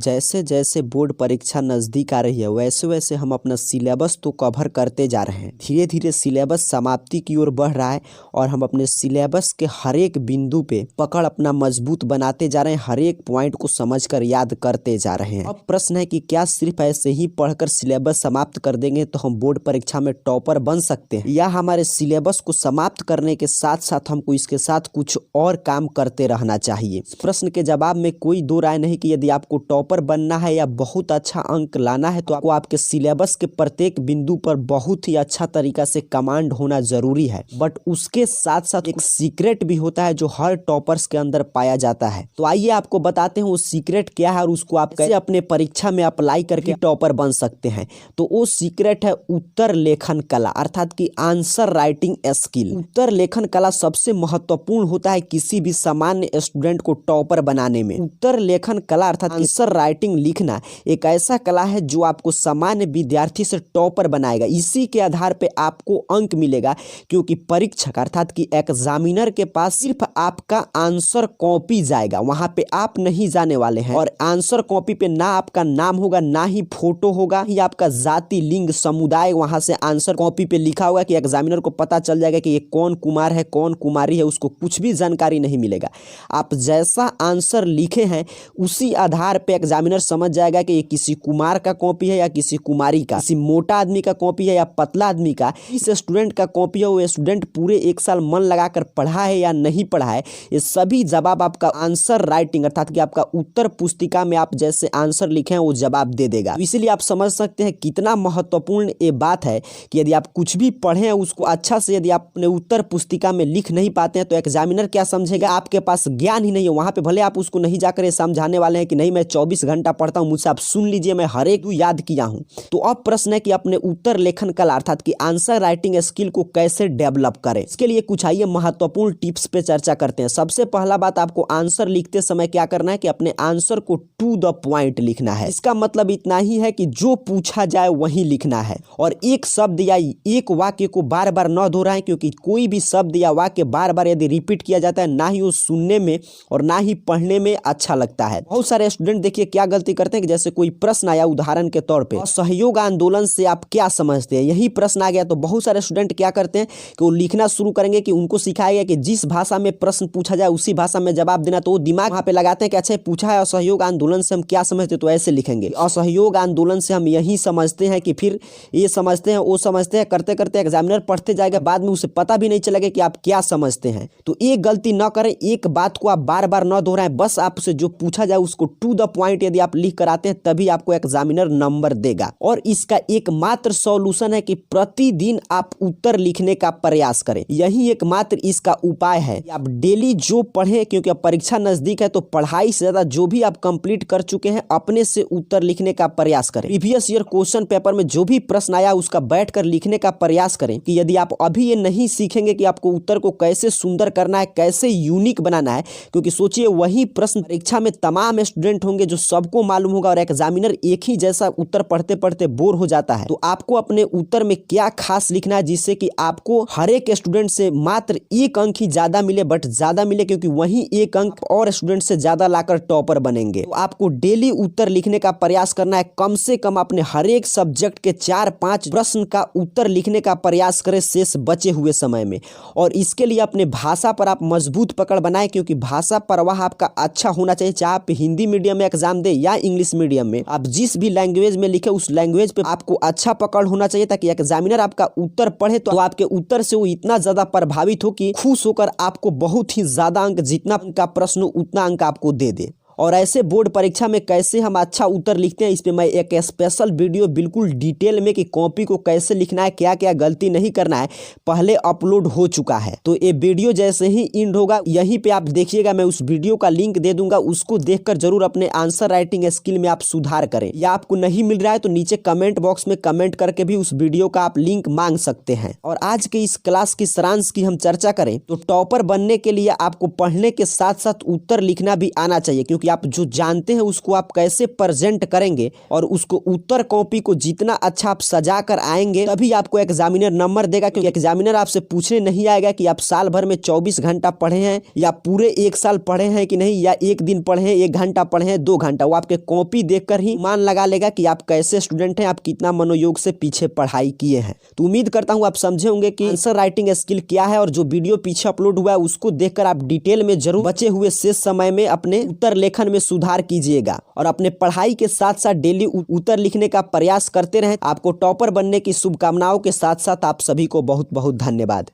जैसे जैसे बोर्ड परीक्षा नज़दीक आ रही है वैसे वैसे हम अपना सिलेबस तो कवर करते जा रहे हैं। धीरे धीरे सिलेबस समाप्ति की ओर बढ़ रहा है और हम अपने सिलेबस के हर एक बिंदु पे पकड़ अपना मजबूत बनाते जा रहे हैं। हर एक पॉइंट को समझकर याद करते जा रहे हैं। अब प्रश्न है कि क्या सिर्फ ऐसे ही पढ़कर सिलेबस समाप्त कर देंगे तो हम बोर्ड परीक्षा में टॉपर बन सकते हैं, या हमारे सिलेबस को समाप्त करने के साथ साथ हमको इसके साथ कुछ और काम करते रहना चाहिए। इस प्रश्न के जवाब में कोई दो राय नहीं कि यदि आपको टॉपर बनना है या बहुत अच्छा अंक लाना है तो आपको आपके सिलेबस के प्रत्येक बिंदु पर बहुत ही अच्छा तरीका से कमांड होना जरूरी है। बट उसके साथ साथ एक सीक्रेट भी होता है जो हर टॉपर्स के अंदर पाया जाता है। तो आइए आपको बताते हैं वो सीक्रेट क्या है और उसको आप कैसे अपने परीक्षा में अप्लाई करके टॉपर बन सकते हैं। तो वो सीक्रेट है उत्तर लेखन कला, अर्थात कि आंसर राइटिंग स्किल। उत्तर लेखन कला सबसे महत्वपूर्ण होता है किसी भी सामान्य स्टूडेंट को टॉपर बनाने में। उत्तर लेखन कला अर्थात आंसर राइटिंग लिखना एक ऐसा कला है जो आपको सामान्य विद्यार्थी से टॉपर बनाएगा। इसी के आधार पे आपको अंक मिलेगा, क्योंकि परीक्षक अर्थात कि एग्जामिनर के पास सिर्फ आपका आंसर कॉपी जाएगा, वहां पे आप नहीं जाने वाले हैं। और आंसर कॉपी पे ना आपका नाम होगा, ना ही फोटो होगा, ही आपका जाति लिंग समुदाय वहां से आंसर कॉपी पे लिखा होगा कि एग्जामिनर को पता चल जाएगा कि ये कौन कुमार है कौन कुमारी है, उसको कुछ भी जानकारी नहीं मिलेगा। आप जैसा आंसर लिखे हैं उसी आधार पे एग्जामिनर समझ जाएगा कि ये किसी कुमार का कॉपी है या किसी कुमारी का, किसी मोटा आदमी का कॉपी है या पतला आदमी का, इस स्टूडेंट का कॉपी है, वो स्टूडेंट पूरे एक साल मन लगाकर पढ़ा है या नहीं पढ़ा है। ये सभी जवाब आपका आंसर राइटिंग अर्थात कि आपका उत्तर पुस्तिका में आप जैसे आंसर लिखे हैं वो जवाब दे देगा। तो इसीलिए आप समझ सकते हैं कितना महत्वपूर्ण ये बात है कि यदि आप कुछ भी पढ़े हैं उसको अच्छा से यदि आप अपने उत्तर पुस्तिका में लिख नहीं पाते हैं तो एग्जामिनर क्या समझेगा, आपके पास ज्ञान ही नहीं है। वहां पे भले आप उसको नहीं जाकर समझाने वाले हैं कि नहीं मैं 24 घंटा पढ़ता हूं, मुझसे आप सुन लीजिए मैं हर एक याद किया हूं। तो अब प्रश्न है कि अपने उत्तर लेखन कला अर्थात कि आंसर राइटिंग स्किल को कैसे डेवलप करें। इसके लिए कुछ आइए महत्वपूर्ण टिप्स पे चर्चा करते हैं। सबसे पहला बात, आपको आंसर लिखते समय क्या करना है कि अपने आंसर को टू द पॉइंट लिखना है। इसका मतलब इतना ही है कि जो पूछा जाए वही लिखना है और एक शब्द या एक वाक्य को बार बार न दोहराएं, क्योंकि कोई भी शब्द या वाक्य बार बार यदि रिपीट किया जाता है ना ही वो सुनने में और ना ही पढ़ने में अच्छा लगता है। बहुत सारे स्टूडेंट देखिए क्या गलती करते हैं कि जैसे कोई प्रश्न आया उदाहरण के तौर पे, असहयोग आंदोलन से आप क्या समझते हैं, यही प्रश्न आ गया तो बहुत सारे स्टूडेंट क्या करते हैं कि वो लिखना शुरू करेंगे कि उनको सिखाया गया कि जिस भाषा में प्रश्न पूछा जाए उसी भाषा में जवाब देना। तो वो दिमाग वहां पे लगाते हैं कि अच्छा पूछा है असहयोग आंदोलन से हम क्या समझते हैं तो ऐसे लिखेंगे, असहयोग आंदोलन से हम यही समझते हैं कि फिर ये समझते हैं वो समझते हैं, करते करते एग्जामिनर पढ़ते जाएगा, बाद में उसे पता भी नहीं चलेगा कि आप क्या समझते हैं। तो एक गलती न करें, एक बात को आप बार बार न दोहराएं, बस आपसे जो पूछा जाए उसको टू द पॉइंट यदि आप लिख कर आते हैं तभी आपको एग्जामिनर नंबर देगा। और इसका एकमात्र सॉल्यूशन है कि प्रतिदिन आप उत्तर लिखने का प्रयास करें। यही एकमात्र इसका उपाय है। आप डेली जो पढ़ें, क्योंकि अब परीक्षा नजदीक है तो पढ़ाई से ज्यादा जो भी आप कंप्लीट कर चुके हैं अपने से उत्तर लिखने का प्रयास करें। प्रीवियस ईयर क्वेश्चन पेपर में जो भी प्रश्न आया उसका बैठकर लिखने का प्रयास करें। कि यदि आप अभी ये नहीं सीखेंगे कि आपको उत्तर को कैसे सुंदर करना है, कैसे यूनिक बनाना है, क्योंकि सोचिए वही प्रश्न परीक्षा में तमाम स्टूडेंट होंगे जो सबको मालूम होगा और एग्जामिनर एक ही जैसा उत्तर पढ़ते पढ़ते बोर हो जाता है। तो आपको अपने उत्तर में क्या खास लिखना है जिससे कि आपको हर एक स्टूडेंट से मात्र एक अंक ही ज्यादा मिले, बट ज्यादा मिले, क्योंकि वही एक अंक और स्टूडेंट से ज्यादा लाकर टॉपर बनेंगे। तो आपको डेली उत्तर लिखने का प्रयास करना है। कम से कम अपने हर एक सब्जेक्ट के 4-5 प्रश्न का उत्तर लिखने का प्रयास करें शेष बचे हुए समय में। और इसके लिए अपने भाषा पर आप मजबूत पकड़ बनाएं, क्योंकि भाषा प्रवाह आपका अच्छा होना चाहिए। चाहे आप हिंदी मीडियम में एग्जाम दे या इंग्लिश मीडियम में, आप जिस भी लैंग्वेज में लिखे उस लैंग्वेज पे आपको अच्छा पकड़ होना चाहिए, ताकि एग्जामिनर आपका उत्तर पढ़े तो आपके उत्तर से वो इतना ज्यादा प्रभावित हो कि खुश होकर आपको बहुत ही ज्यादा अंक, जितना अंक का प्रश्न उतना अंक आपको दे दे। और ऐसे बोर्ड परीक्षा में कैसे हम अच्छा उत्तर लिखते हैं इस पे मैं एक स्पेशल वीडियो बिल्कुल डिटेल में कि कॉपी को कैसे लिखना है, क्या क्या गलती नहीं करना है, पहले अपलोड हो चुका है। तो ये वीडियो जैसे ही एंड होगा यहीं पे आप देखिएगा, मैं उस वीडियो का लिंक दे दूंगा, उसको देखकर जरूर अपने आंसर राइटिंग स्किल में आप सुधार करें। या आपको नहीं मिल रहा है तो नीचे कमेंट बॉक्स में कमेंट करके भी उस वीडियो का आप लिंक मांग सकते हैं। और आज के इस क्लास की सारांश की हम चर्चा करें तो टॉपर बनने के लिए आपको पढ़ने के साथ साथ उत्तर लिखना भी आना चाहिए, क्योंकि आप जो जानते हैं उसको आप कैसे प्रेजेंट करेंगे और उसको उत्तर कॉपी को जितना अच्छा आप सजा कर आएंगे तभी आपको एग्जामिनर नंबर देगा। क्योंकि एग्जामिनर आपसे पूछने नहीं आएगा कि आप साल भर में 24 घंटा पढ़े हैं या पूरे एक साल पढ़े हैं कि नहीं, या एक दिन पढ़े हैं, 1 घंटा पढ़े हैं, 2 घंटा। वो आपके कॉपी देखकर ही मान लगा लेगा कि आप कैसे स्टूडेंट हैं, आप कितना मनोयोग से पीछे पढ़ाई किए हैं। तो उम्मीद करता हूँ आप समझे होंगे कि आंसर राइटिंग स्किल क्या है, और जो वीडियो पीछे अपलोड हुआ है उसको देखकर आप डिटेल में जरूर बचे हुए शेष समय में अपने उत्तर लेखन में सुधार कीजिएगा और अपने पढ़ाई के साथ साथ डेली उत्तर लिखने का प्रयास करते रहें। आपको टॉपर बनने की शुभकामनाओं के साथ साथ आप सभी को बहुत बहुत धन्यवाद।